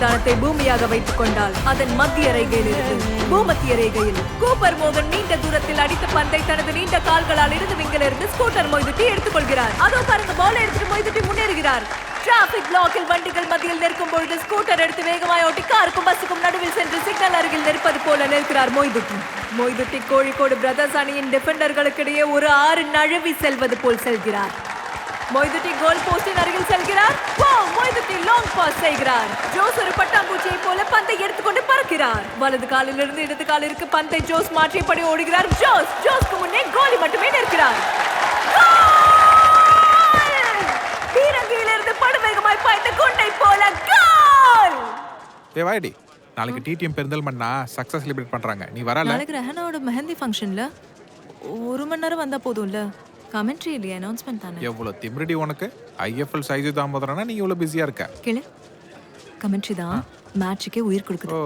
தானத்தை பூமியாக வைத்துக் கொண்டால் அதன் மத்திய ரேகையில் இருந்து பூமத்திய ரேகையில் கூப்பர் மோகன் நீண்ட தூரத்தில் அடித்த பந்தை தனது நீண்ட கால்களால் இருந்து விங்கிலிருந்து ஸ்கூட்டர் மொய்துட்டி எடுத்துக்கொள்கிறார். அதோ பாருங்க, பால் எடுத்துட்டு மொய்துட்டி முன்னேறுகிறார். டிராபிக் பிளாக்கில் வண்டிகள் மத்தியில் நிற்கும் பொழுது ஸ்கூட்டர் எடுத்து வேகமாய் ஓட்டி காருக்கும் பஸ்ஸுக்கும் நடுவில் சென்று சிக்னல் அருகில் நிற்பது போல நிற்கிறார் மொய்துட்டி. மொய்துட்டி கோழிக்கோடு பிரதர்ஸ் அணியின் டிஃபெண்டர்களுக்கு இடையே ஒரு 6 நழுவி செல்வது போல் செல்கிறார். மொய்துட்டி கோல் போஸ்டின் அருகில் செல்கிறார். மொய்துட்டி லாங் பாஸ் செய்கிறார். ஜோஸ் ஒரு பட்டாம்பூச்சியை போல பந்தை எடுத்துக்கொண்டு பறக்கிறார். வலது காலிலிருந்து இடது காலிற்கு பந்தை ஜோஸ் மாற்றியபடி ஓடுகிறார். ஜோஸ்க்கு முன்னே கோலி மட்டுமே நிற்கிறார். பீரங்கியிலிருந்து படுவேகமாய் பாய்ந்த குண்டை போல கோல். தேவாயடி, நாளைக்கு டிடிஎம் பெருந்தல் மண்ணா சக்சஸ் செலிப்ரேட் பண்றாங்க. நீ வரல? நாளைக்கு ரெஹனாவோட மெஹந்தி ஃபங்க்ஷன்ல 1 மணி நேரம் வந்தா போதும்ல. கமெண்ட்ரி இல்லையா, அனௌன்ஸ்மெண்ட் தானே. எவ்வளவு திமிரடி உனக்கு. ஐஎஃப்எல் சைஜ் தாமோதரனா நீ இவ்வளவு பிஸியா இருக்க. கேளு, கமெண்ட்ரி தான் மேட்சுக்கே உயிர் கொடுக்குது.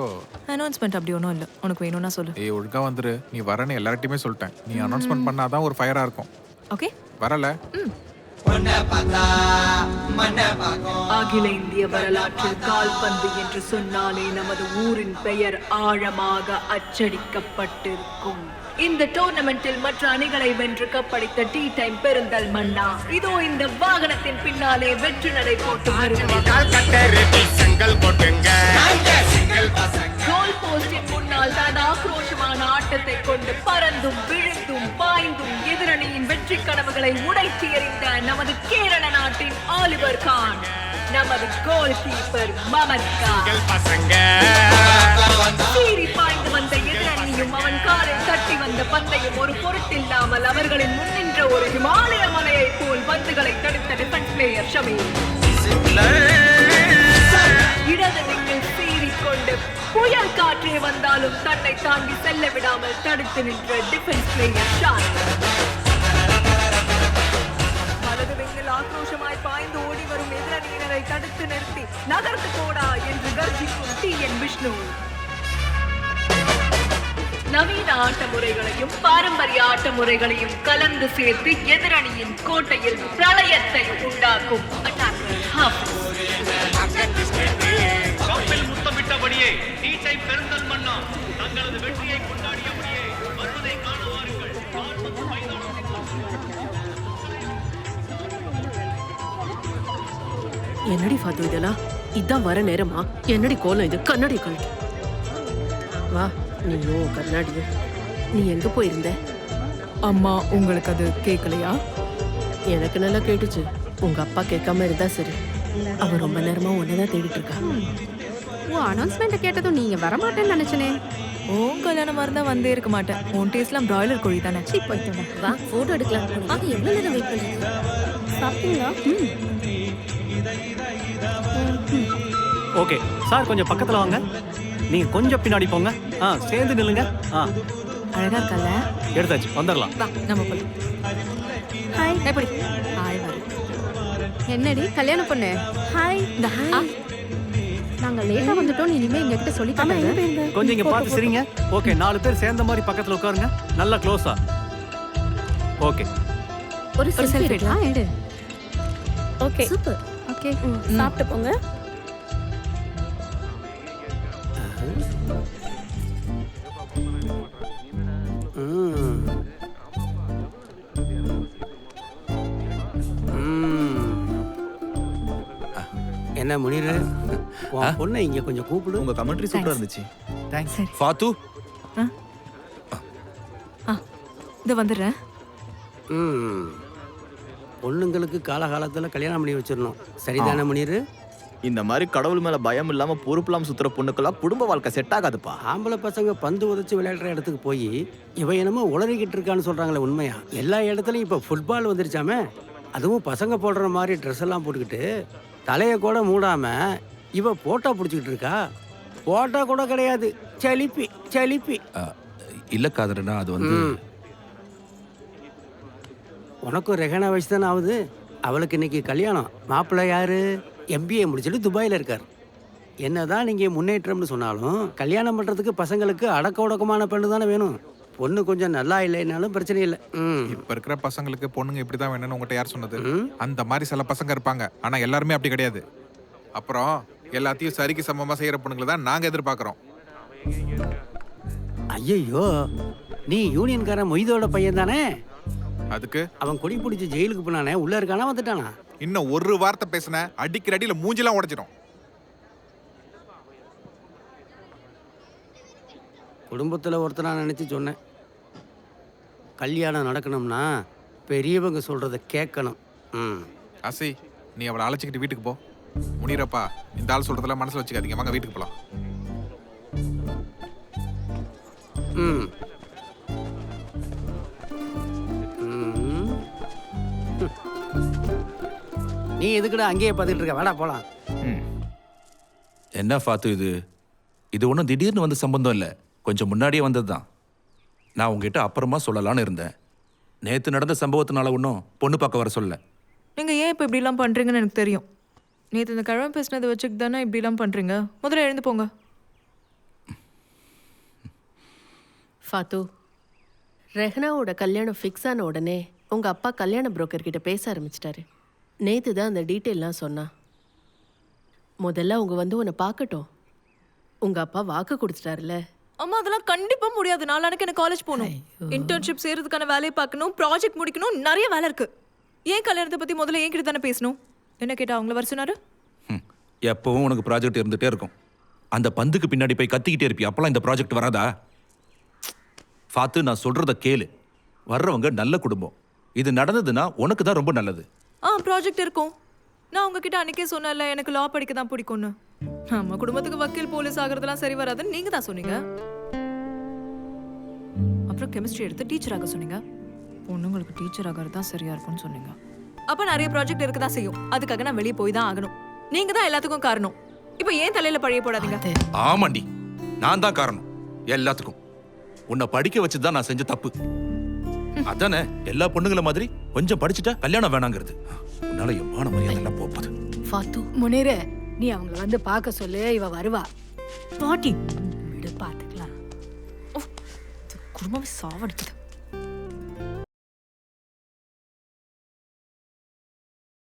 அனௌன்ஸ்மெண்ட் அப்படி ஒன்றும் இல்லை. உனக்கு வேணும்னா சொல்லு. ஒழுங்கா வந்துரு. நீ வரன்னு எல்லார்ட்டையுமே சொல்லிட்டேன். நீ அனௌன்ஸ்மெண்ட் பண்ணாதான் ஒரு ஃபயரா இருக்கும். ஓகே, வரல? அகில இந்திய வரலாற்றில் கால்பந்து என்று சொன்னாலே நமது ஊரின் பெயர் ஆழமாக அச்சடிக்கப்பட்டிருக்கும். இந்த டோர்னமெண்டில் மற்ற அணிகளை வென்று கப்படித்த டீ டைம் பெருந்தல் மன்னா இதோ இந்த வாகனத்தின் பின்னாலே வெற்றி நடை போட்டு கோல் போஸ்டின் முன்னால் தனது ஆக்ரோஷமான ஆட்டத்தை கொண்டு பறந்தும் விழுந்தும் பாய்ந்தும் எதிரணியின் வெற்றி கனவுகளை உடைத்து எறிந்த நமது கேரள நாட்டின் ஆலிவர் கான், நமது கோல் கீப்பர் மமன் கான். சீறி பாய்ந்து வந்த எதிரணியும் அவன் காலில் தட்டி வந்த பந்தையும் ஒரு பொருட்டில்லாமல் அவர்களின் முன்னின்ற ஒரு ஹிமாலய மலையை போல் பந்துகளை தடுத்த டிஃபென்ஸ் பிளேயர் ஷமீர் இடது விங்கில் சீறிக்கொண்டு புயல் காற்றே வந்தாலும் தன்னை தாண்டி செல்ல விடாமல் தடுத்து நின்ற டிஃபென்ஸ் பிளேயர் ஷான் வலது விங்கில் ஆக்ரோஷமாய் பாய்ந்து ஓடி வரும் எதிரணியினரை தடுத்து நிறுத்தி நகர்த்து போடா என்று கர்ஜிக்கும் TN விஷ்ணு. நவீன ஆட்ட முறைகளையும் பாரம்பரிய ஆட்ட முறைகளையும் கலந்து சேர்த்து எதிரணியின் கோட்டையில் பிரளயத்தை உண்டாக்கும் முத்தமிட்டபடியே டீ டைம் பெருந்தல் மன்னா தங்களது வெற்றியை கொண்டாடியபடியே வருவதை காண வாருங்கள். என்னடி ஃபாத்து இதெல்லாம்? இதான் வர நேரமா? என்னடி கோலம் இது? கண்ணாடி கழட்டு. வா, நீயோ கண்ணாடியோ. நீ எங்க போயிருந்த? அம்மா, உங்களுக்கு அது கேட்கலையா? எனக்கு நல்லா கேட்டுச்சு. உங்க அப்பா கேட்காம இருந்தா சரி. அவ ரொம்ப நேரமா உன்னதான் தேடிட்டு இருக்கா. அனௌன்ஸ்மெண்ட் கேட்டதும் நீங்க வரமாட்டேன்னு நினைச்சனே. உன் கல்யாணமா இருந்தா வந்தே இருக்க மாட்டேன். உன் டேஸ்ட்லாம் பிராய்லர் கோழி தானே. போயிட்டு வா, போட்டோ எடுக்கலாம். எவ்வளவு நேரம் வெயிட் பண்ணுங்க? சாப்பிட்டீங்களா? ஓகே சார், கொஞ்சம் பக்கத்துல வாங்க. நீங்க கொஞ்சம் பின்னாடி போங்க. சேர்ந்து நில்லுங்க. அழகா இருக்கல்ல? எடுத்தாச்சு, வந்துடலாம். வா, நம்ம போலாம். ஹாய். எப்படி? ஹாய் வரு. என்னடி கல்யாணம் பொண்ணு? ஹாய். நாங்க லேட்டா வந்துட்டோம். இனிமே எங்க கிட்ட சொல்லி தரங்க. கொஞ்சம் இங்க பார்த்து சரிங்க. ஓகே, 4 பேர் சேர்ந்த மாதிரி பக்கத்துல உட்காருங்க. நல்லா க்ளோஸா. ஓகே, ஒரு செல்ஃபி எடுக்கலாம். எடு. Okay, super. ஓகே, சாப்பிட்டு போங்க. என்ன முனிரு, உன் பொண்ணை இங்க கொஞ்சம் கூப்பிடு. உங்க கமெண்ட்ரி சூப்பரா இருந்துச்சு. தேங்க்ஸ். ஃபாத்து, இது வந்துடுறேன். பொண்ணுங்களுக்கு காலகாலத்துல கல்யாணம் பண்ணி வச்சிடணும். சரிதானே முனிரு? இந்த மாதிரி கடவுள் மேல பயம் இல்லாம பொறுப்புலாம் சுத்துற பொண்ணுக்கெல்லாம் குடும்ப வாழ்க்கை செட் ஆகாதுப்பா. ஆம்பளை பசங்க பந்து உதச்சு விளையாடுற இடத்துக்கு போய் இவ என்னமோ உளறிக்கிட்டு இருக்கான்னு சொல்றாங்களே, உண்மையா? எல்லா இடத்துலயும் இப்ப ஃபுட்பால் வந்துருச்சாமே. அதுவும் பசங்க போடுற மாதிரி ட்ரெஸ் எல்லாம் போட்டுக்கிட்டு தலையை கூட மூடாம இவ போட்டா பிடிச்சிக்கிட்டு இருக்கா. போட்டா கூட கிடையாது, சலிப்பி சலிப்பி. இல்ல காதரனா, அது வந்து உனக்கும் ரெஹனா வயசு தானே ஆகுது. அவளுக்கு இன்னைக்கு கல்யாணம். மாப்பிள்ளை யாரு? MBA முடிச்சுட்டு துபாயில் இருக்கார். என்னதான் நீங்க முன்னேற்றம்னு சொன்னாலும் கல்யாணம் பண்றதுக்கு பசங்களுக்கு அடக்க உடக்கமான பெண்ணு தானே வேணும். பொண்ணு கொஞ்சம் நல்லா இல்லைனாலும் பிரச்சனை இல்லை. இப்ப இருக்கிற பசங்களுக்கு பொண்ணுங்க இப்படிதான் வேணும்னு உங்கள்கிட்ட யார் சொன்னது? அந்த மாதிரி சில பசங்க இருப்பாங்க, ஆனா எல்லாருமே அப்படி கிடையாது. அப்புறம் எல்லாத்தையும் சரிக்கு சமமா செய்யற பொண்ணுங்களை தான் நாங்க எதிர்பார்க்கறோம். ஐயையோ, நீ யூனியன்காரன் மொய்தோட பையன் தானே? அதுக்கு அவன் கொடி பிடிச்சி ஜெயிலுக்கு போனானே, உள்ள இருக்கானா வந்துட்டானா? இன்னும் ஒரு வார்த்தை பேசின அடிக்கிற அடியில மூஞ்சிலாம் உடைச்சிடும். குடும்பத்தில் ஒருத்தனா நினச்சி சொன்னேன். கல்யாணம் நடக்கணும்னா பெரியவங்க சொல்கிறத கேட்கணும். ஆசி, நீ அவளை அழைச்சிக்கிட்டு வீட்டுக்கு போ. முனிரப்பா, இந்த ஆள் சொல்றதெல்லாம் மனசுல வச்சுக்காதீங்க, வாங்க வீட்டுக்கு போலாம். ம் நீ எதுக்குடா அங்கேயே பார்த்துட்டு இருக்க? வேடா போலாம். என்ன ஃபாத்து இது? இது ஒன்றும் திடீர்னு வந்த சம்பந்தம் இல்லை, கொஞ்சம் முன்னாடியே வந்தது தான். நான் உங்ககிட்ட அப்புறமா சொல்லலான்னு இருந்தேன். நேற்று நடந்த சம்பவத்தினால ஒன்றும் பொண்ணு பார்க்க வர சொல்ல. நீங்க ஏன் இப்போ இப்படிலாம் பண்றீங்கன்னு எனக்கு தெரியும். நேற்று இந்த கிழமை பேசினதை வச்சுட்டு தானே இப்படிலாம் பண்றீங்க. முதல்ல எழுந்து போங்க. ஃபாத்து, ரெஹ்னாவோட கல்யாணம் ஃபிக்ஸ் ஆன உடனே உங்க அப்பா கல்யாண புரோக்கர் கிட்ட பேச ஆரம்பிச்சிட்டாரு. நேத்து தான் அந்த டீட்டெயிலாம் சொன்னா. முதல்ல அவங்க வந்து உன்னை பார்க்கட்டும். உங்க அப்பா வாக்கு கொடுத்துட்டாருல. அம்மா அதெல்லாம் கண்டிப்பா முடியாது. நாளைக்கு எனக்கு காலேஜ் போகணும், இன்டர்ன்ஷிப் செய்யறதுக்கான வேலையை பார்க்கணும், ப்ராஜெக்ட் முடிக்கணும், நிறைய வேலை இருக்கு. ஏன் கல்யாணத்தை பத்தி முதல்ல ஏன் கிட்ட தானே பேசணும்? என்ன கேட்டா அவங்கள வர சொன்னாரு? எப்பவும் உனக்கு ப்ராஜெக்ட் இருந்துகிட்டே இருக்கும். அந்த பந்துக்கு பின்னாடி போய் கத்திக்கிட்டே இருப்பி, அப்பெல்லாம் இந்த ப்ராஜெக்ட் வராதா? ஃபாத்து, நான் சொல்றத கேளு. வர்றவங்க நல்ல குடும்பம். இது நடந்ததுன்னா உனக்கு தான் ரொம்ப நல்லது. ப்ராஜெக்ட் இருக்கும். நான் உங்ககிட்ட அன்னைக்கே சொன்னேன்ல, எனக்கு லா படிக்க தான் பிடிக்கும்னு. நம்ம குடும்பத்துக்கு வக்கீல் போலீஸ் ஆகிறதுலாம் சரி வராதுன்னு நீங்க தான் சொன்னீங்க. அப்புறம் கெமிஸ்ட்ரி எடுத்து டீச்சர் ஆக சொன்னீங்க. பொண்ணுங்களுக்கு டீச்சர் ஆகிறது தான் சரியா இருக்கும்னு சொன்னீங்க. அப்ப நிறைய ப்ராஜெக்ட் இருக்க தான் செய்யும். அதுக்காக நான் வெளியே போய் தான் ஆகணும். நீங்க தான் எல்லாத்துக்கும் காரணம். இப்போ ஏன் தலையில பழைய போடாதீங்க. ஆமாண்டி, நான் தான் காரணம் எல்லாத்துக்கும். உன்னை படிக்க வச்சுதான் நான் செஞ்ச தப்பு. அதானே எல்லா பொண்ணுங்கள மாதிரி கொஞ்சம் படிச்சுட்டா கல்யாணம் வேணாங்கிறது. உன்னால என் மான மரியாதை எல்லாம் போகுது. ஃபாத்து, முனீரு, நீ அவங்கள வந்து பார்க்க சொல்லு, இவ வருவா. பாட்டி பாத்துக்கலாம். குடும்பமே சாவடிக்குது.